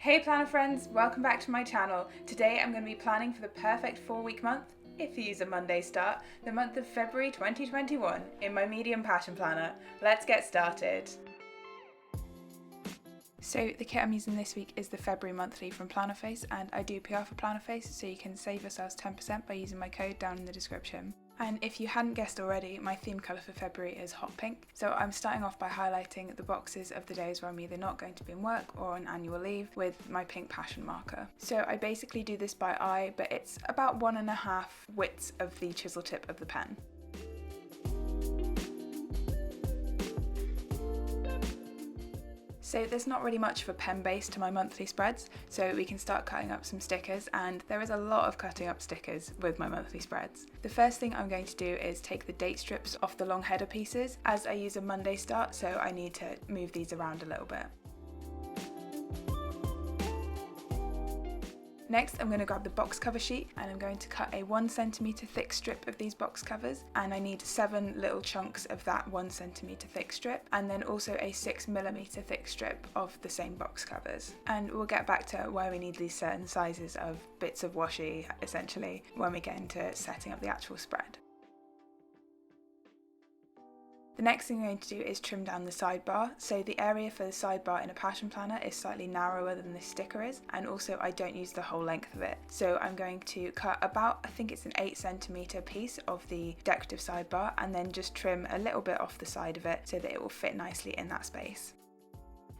Hey planner friends, welcome back to my channel. Today I'm going to be planning for the perfect 4-week month, if you use a Monday start, the month of February 2021 in my medium passion planner. Let's get started. So the kit I'm using this week is the February monthly from Plannerface, and I do PR for Plannerface, so you can save yourselves 10% by using my code down in the description. And if you hadn't guessed already, my theme colour for February is hot pink. So I'm starting off by highlighting the boxes of the days where I'm either not going to be in work or on annual leave with my pink passion marker. So I basically do this by eye, but it's about 1.5 widths of the chisel tip of the pen. So there's not really much of a pen base to my monthly spreads, so we can start cutting up some stickers, and there is a lot of cutting up stickers with my monthly spreads. The first thing I'm going to do is take the date strips off the long header pieces, as I use a Monday start, so I need to move these around a little bit. Next, I'm going to grab the box cover sheet and I'm going to cut a 1 centimeter thick strip of these box covers, and I need 7 little chunks of that 1 centimeter thick strip, and then also a 6 millimeter thick strip of the same box covers. And we'll get back to why we need these certain sizes of bits of washi essentially when we get into setting up the actual spread. The next thing I'm going to do is trim down the sidebar. So the area for the sidebar in a passion planner is slightly narrower than this sticker is, and also I don't use the whole length of it. So I'm going to cut about, I think it's an 8 centimeter piece of the decorative sidebar, and then just trim a little bit off the side of it so that it will fit nicely in that space.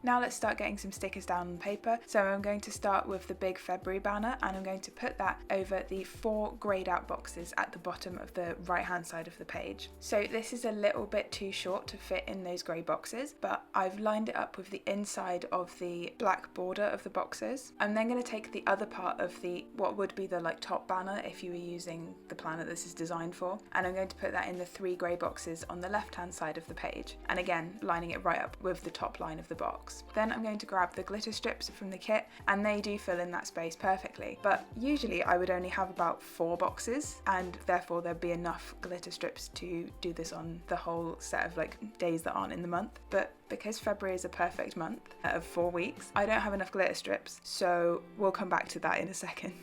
Now let's start getting some stickers down on paper. So I'm going to start with the big February banner, and I'm going to put that over the 4 greyed out boxes at the bottom of the right hand side of the page. So this is a little bit too short to fit in those grey boxes, but I've lined it up with the inside of the black border of the boxes. I'm then going to take the other part of the what would be the top banner if you were using the planner this is designed for, and I'm going to put that in the 3 grey boxes on the left hand side of the page, and again lining it right up with the top line of the box. Then I'm going to grab the glitter strips from the kit, and they do fill in that space perfectly, but usually I would only have about 4 boxes, and therefore there'd be enough glitter strips to do this on the whole set of days that aren't in the month. But because February is a perfect month of 4 weeks, I don't have enough glitter strips, so we'll come back to that in a second.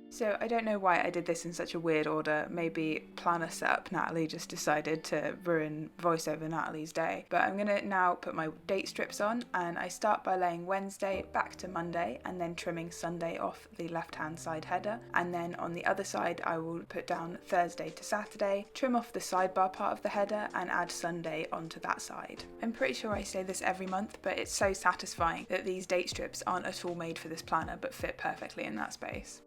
So I don't know why I did this in such a weird order. Maybe Planner Setup Natalie just decided to ruin voiceover Natalie's day. But I'm gonna now put my date strips on, and I start by laying Wednesday back to Monday and then trimming Sunday off the left hand side header. And then on the other side I will put down Thursday to Saturday, trim off the sidebar part of the header and add Sunday onto that side. I'm pretty sure I say this every month, but it's so satisfying that these date strips aren't at all made for this planner but fit perfectly in that space.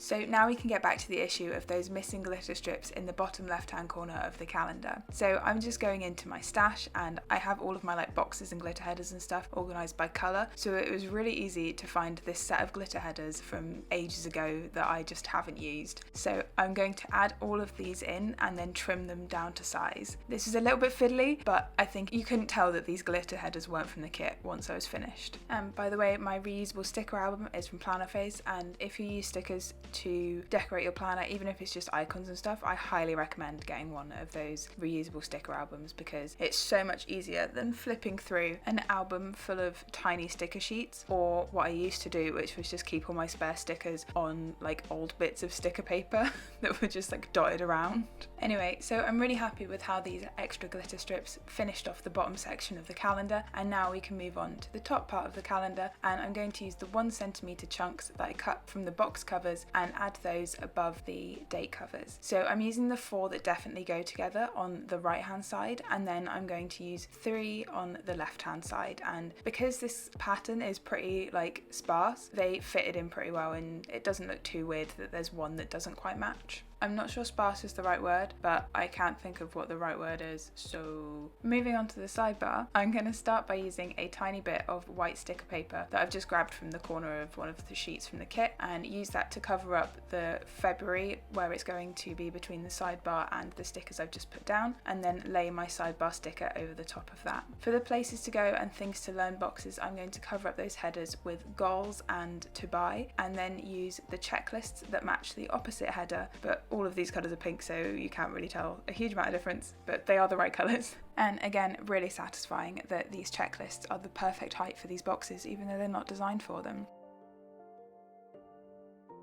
So now we can get back to the issue of those missing glitter strips in the bottom left hand corner of the calendar. So I'm just going into my stash, and I have all of my boxes and glitter headers and stuff organised by colour, so it was really easy to find this set of glitter headers from ages ago that I just haven't used. So I'm going to add all of these in and then trim them down to size. This is a little bit fiddly, but I think you couldn't tell that these glitter headers weren't from the kit once I was finished. By the way, my reusable sticker album is from Plannerface, and if you use stickers to decorate your planner, even if it's just icons and stuff, I highly recommend getting one of those reusable sticker albums because it's so much easier than flipping through an album full of tiny sticker sheets, or what I used to do, which was just keep all my spare stickers on old bits of sticker paper that were just dotted around. Anyway, so I'm really happy with how these extra glitter strips finished off the bottom section of the calendar, and now we can move on to the top part of the calendar, and I'm going to use the 1 centimeter chunks that I cut from the box covers and add those above the date covers. So I'm using the 4 that definitely go together on the right hand side, and then I'm going to use 3 on the left hand side, and because this pattern is pretty sparse, they fitted in pretty well and it doesn't look too weird that there's one that doesn't quite match. I'm not sure sparse is the right word, but I can't think of what the right word is. So moving on to the sidebar, I'm going to start by using a tiny bit of white sticker paper that I've just grabbed from the corner of one of the sheets from the kit, and use that to cover up the February where it's going to be between the sidebar and the stickers I've just put down, and then lay my sidebar sticker over the top of that. For the places to go and things to learn boxes, I'm going to cover up those headers with goals and to buy, and then use the checklists that match the opposite header but all of these colours are pink, so you can't really tell a huge amount of difference, but they are the right colours. And again, really satisfying that these checklists are the perfect height for these boxes, even though they're not designed for them.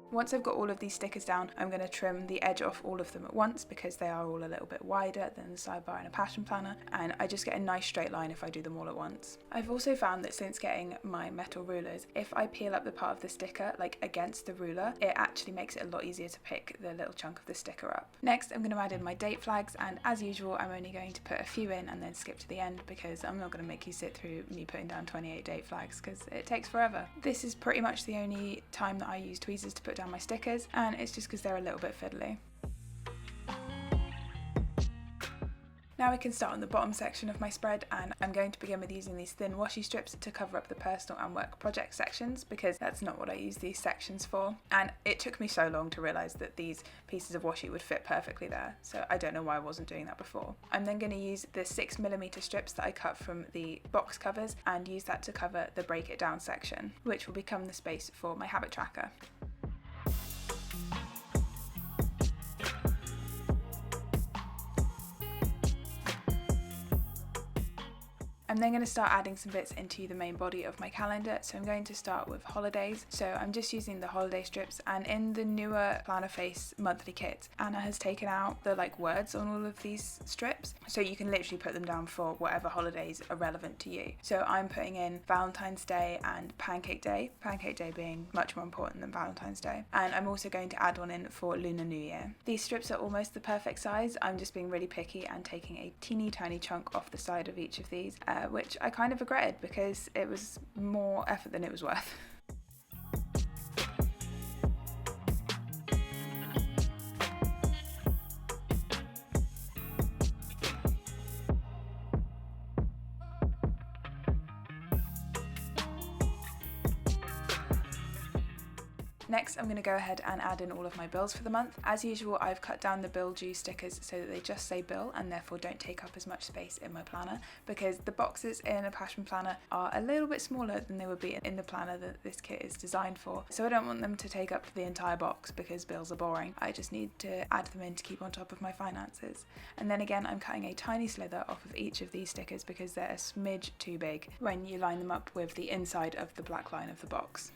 Once I've got all of these stickers down, I'm going to trim the edge off all of them at once because they are all a little bit wider than the Sidebar and a passion planner, and I just get a nice straight line if I do them all at once. I've also found that since getting my metal rulers, if I peel up the part of the sticker like against the ruler, it actually makes it a lot easier to pick the little chunk of the sticker up. Next, I'm going to add in my date flags, and as usual, I'm only going to put a few in and then skip to the end because I'm not going to make you sit through me putting down 28 date flags because it takes forever. This is pretty much the only time that I use tweezers to put down my stickers, and it's just because they're a little bit fiddly. Now we can start on the bottom section of my spread, and I'm going to begin with using these thin washi strips to cover up the personal and work project sections because that's not what I use these sections for. And it took me so long to realise that these pieces of washi would fit perfectly there, so I don't know why I wasn't doing that before. I'm then going to use the 6mm strips that I cut from the box covers and use that to cover the break it down section, which will become the space for my habit tracker. I'm then going to start adding some bits into the main body of my calendar, so I'm going to start with holidays. So I'm just using the holiday strips, and in the newer Plannerface monthly kit, Anna has taken out the words on all of these strips, so you can literally put them down for whatever holidays are relevant to you. So I'm putting in Valentine's Day and Pancake Day being much more important than Valentine's Day, and I'm also going to add one in for Lunar New Year. These strips are almost the perfect size. I'm just being really picky and taking a teeny tiny chunk off the side of each of these, which I kind of regretted because it was more effort than it was worth. Next, I'm going to go ahead and add in all of my bills for the month. As usual, I've cut down the bill due stickers so that they just say bill and therefore don't take up as much space in my planner, because the boxes in a passion planner are a little bit smaller than they would be in the planner that this kit is designed for. So I don't want them to take up the entire box because bills are boring. I just need to add them in to keep on top of my finances. And then again, I'm cutting a tiny slither off of each of these stickers because they're a smidge too big when you line them up with the inside of the black line of the box.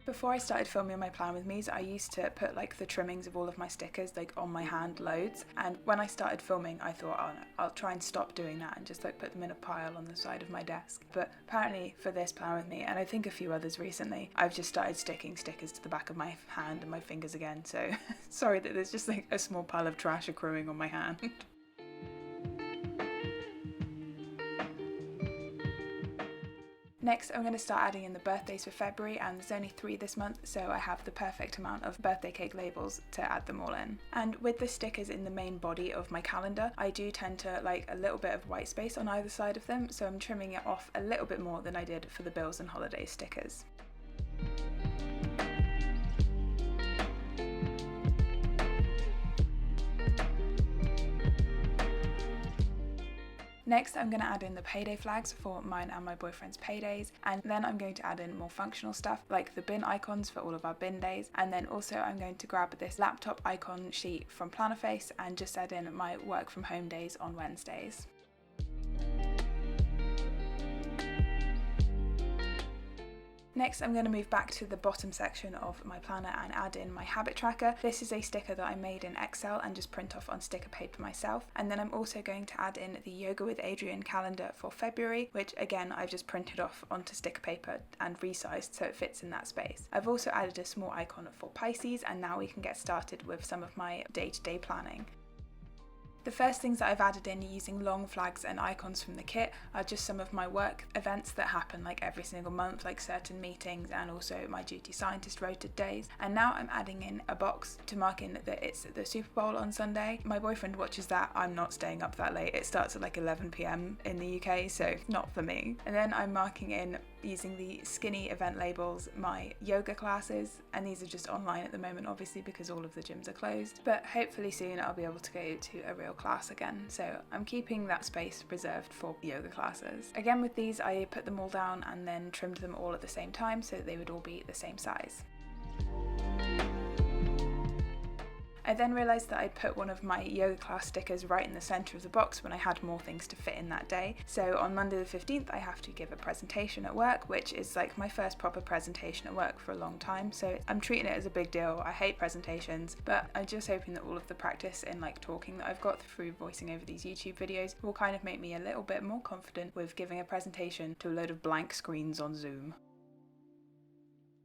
Before I started filming my plan with me's, I used to put the trimmings of all of my stickers on my hand loads, and when I started filming I thought, oh no, I'll try and stop doing that and just put them in a pile on the side of my desk. But apparently for this plan with me, and I think a few others recently, I've just started sticking stickers to the back of my hand and my fingers again, so sorry that there's just a small pile of trash accruing on my hand. Next, I'm going to start adding in the birthdays for February, and there's only 3 this month, so I have the perfect amount of birthday cake labels to add them all in. And with the stickers in the main body of my calendar, I do tend to like a little bit of white space on either side of them, so I'm trimming it off a little bit more than I did for the bills and holiday stickers. Next, I'm going to add in the payday flags for mine and my boyfriend's paydays, and then I'm going to add in more functional stuff like the bin icons for all of our bin days, and then also I'm going to grab this laptop icon sheet from Plannerface and just add in my work from home days on Wednesdays. Next, I'm going to move back to the bottom section of my planner and add in my habit tracker. This is a sticker that I made in Excel and just print off on sticker paper myself. And then I'm also going to add in the Yoga with Adrian calendar for February, which again I've just printed off onto sticker paper and resized so it fits in that space. I've also added a small icon for Pisces, and now we can get started with some of my day-to-day planning. The first things that I've added in using long flags and icons from the kit are just some of my work events that happen every single month, like certain meetings and also my duty scientist rotated days. And now I'm adding in a box to mark in that it's the Super Bowl on Sunday. My boyfriend watches that. I'm not staying up that late. It starts at 11 PM in the UK, so not for me. And then I'm marking in, using the skinny event labels, my yoga classes, and these are just online at the moment obviously because all of the gyms are closed, but hopefully soon I'll be able to go to a real class again, so I'm keeping that space reserved for yoga classes. Again with these I put them all down and then trimmed them all at the same time so that they would all be the same size. I then realised that I'd put one of my yoga class stickers right in the centre of the box when I had more things to fit in that day. So on Monday the 15th I have to give a presentation at work, which is like my first proper presentation at work for a long time, so I'm treating it as a big deal. I hate presentations, but I'm just hoping that all of the practice in like talking that I've got through voicing over these YouTube videos will kind of make me a little bit more confident with giving a presentation to a load of blank screens on Zoom.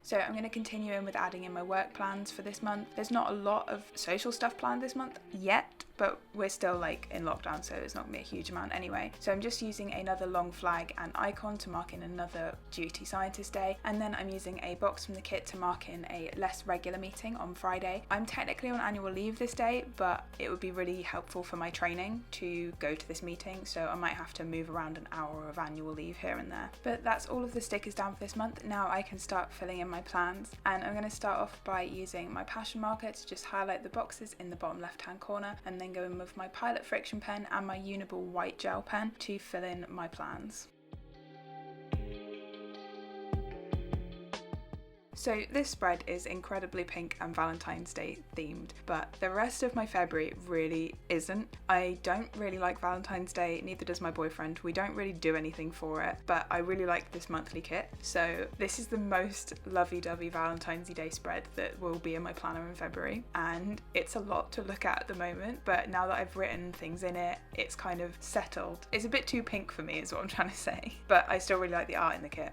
So I'm going to continue in with adding in my work plans for this month. There's not a lot of social stuff planned this month yet, but we're still like in lockdown, so it's not going to be a huge amount anyway. So I'm just using another long flag and icon to mark in another duty scientist day, and then I'm using a box from the kit to mark in a less regular meeting on Friday. I'm technically on annual leave this day, but it would be really helpful for my training to go to this meeting, so I might have to move around an hour of annual leave here and there. But that's all of the stickers down for this month. Now I can start filling in my plans, and I'm going to start off by using my passion marker to just highlight the boxes in the bottom left hand corner, and then go in with my Pilot friction pen and my Uniball white gel pen to fill in my plans. So this spread is incredibly pink and Valentine's Day themed, but the rest of my February really isn't. I don't really like Valentine's Day, neither does my boyfriend. We don't really do anything for it, but I really like this monthly kit. So this is the most lovey-dovey Valentine's Day spread that will be in my planner in February, and it's a lot to look at the moment, but now that I've written things in it, it's kind of settled. It's a bit too pink for me is what I'm trying to say, but I still really like the art in the kit.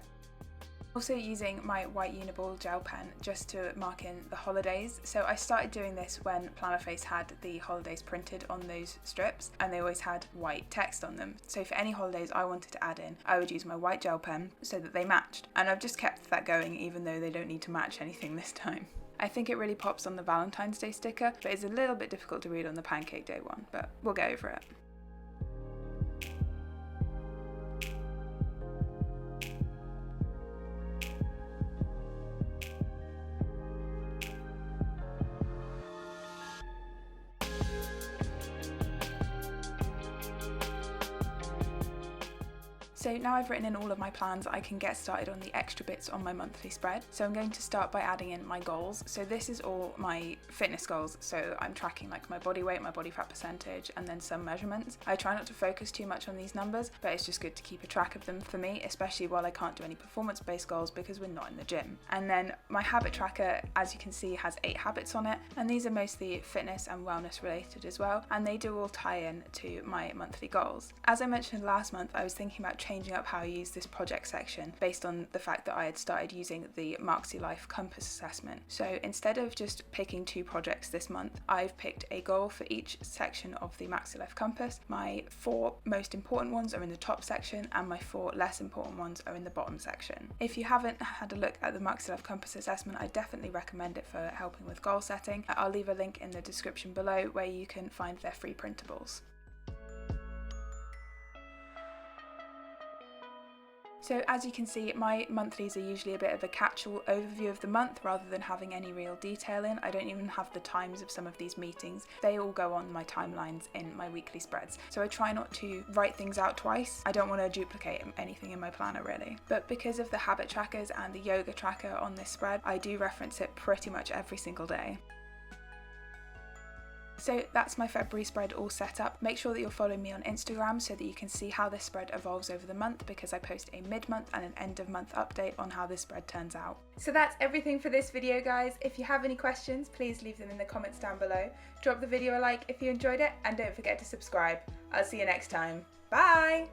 Also using my white Uniball gel pen just to mark in the holidays. So I started doing this when Plannerface had the holidays printed on those strips, and they always had white text on them. So for any holidays I wanted to add in, I would use my white gel pen so that they matched. And I've just kept that going even though they don't need to match anything this time. I think it really pops on the Valentine's Day sticker, but it's a little bit difficult to read on the Pancake Day one, but we'll get over it. So now I've written in all of my plans, I can get started on the extra bits on my monthly spread. So I'm going to start by adding in my goals. So this is all my fitness goals. So I'm tracking like my body weight, my body fat percentage, and then some measurements. I try not to focus too much on these numbers, but it's just good to keep a track of them for me, especially while I can't do any performance-based goals because we're not in the gym. And then my habit tracker, as you can see, has 8 habits on it, and these are mostly fitness and wellness related as well, and they do all tie in to my monthly goals. As I mentioned last month, I was thinking about changing up how I use this project section based on the fact that I had started using the Marksy Life Compass assessment. So instead of just picking 2 projects this month, I've picked a goal for each section of the Marksy Life Compass. My 4 most important ones are in the top section, and my 4 less important ones are in the bottom section. If you haven't had a look at the Marksy Life Compass assessment, I definitely recommend it for helping with goal setting. I'll leave a link in the description below where you can find their free printables. So as you can see, my monthlies are usually a bit of a catch-all overview of the month rather than having any real detail in. I don't even have the times of some of these meetings. They all go on my timelines in my weekly spreads. So I try not to write things out twice. I don't want to duplicate anything in my planner really. But because of the habit trackers and the yoga tracker on this spread, I do reference it pretty much every single day. So that's my February spread all set up. Make sure that you're following me on Instagram so that you can see how this spread evolves over the month, because I post a mid-month and an end-of-month update on how this spread turns out. So that's everything for this video, guys. If you have any questions, please leave them in the comments down below. Drop the video a like if you enjoyed it, and don't forget to subscribe. I'll see you next time. Bye!